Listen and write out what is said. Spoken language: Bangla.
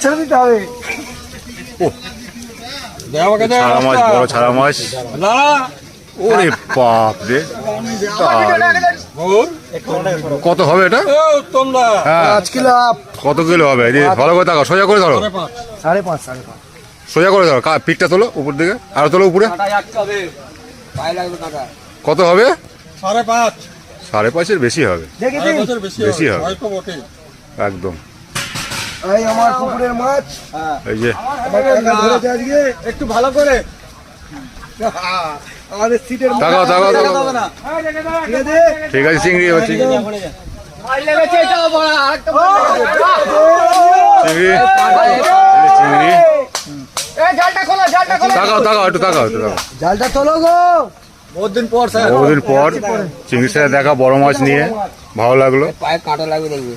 ছেড়ে দিতে হবে। ছাড়া মাছ, বড় ছাড়া মাছ। ওরে বাপ রে, কত হবে এটা? হ্যাঁ, 5 কিলো আপ। কত কিলো হবে? এই যে ভালো করে তাকাও, সোজা করে ধরো, 5.5 সোজা করে ধরো। পিঠটা তোলো উপর দিকে, আরো তোলো উপরে। কত হবে? 5.5। 5.5-এর বেশি হবে, দেখি দিন। বেশি হবে একদম। এই আমার পুকুরের মাছ। এই যে আমার কাকা ধরেছে আজকে একটু ভালো করে। আমাদের সিটের তাকাও, তাকাও, তাকাও। ঠিক আছে। ঠিক আছে, চিংড়ি এবার, চিংড়ি চিংড়ি। চিংড়ি তাকাও, তাকাও, একটু তাকাও, একটু তাকাও। জালটা তোলো গো। বহুদিন পর বহুদিন পর চিংড়ির সাথে দেখা, বড় মাছ নিয়ে ভালো লাগলো। পায়ে কাঁটা লাগবে দেখবি।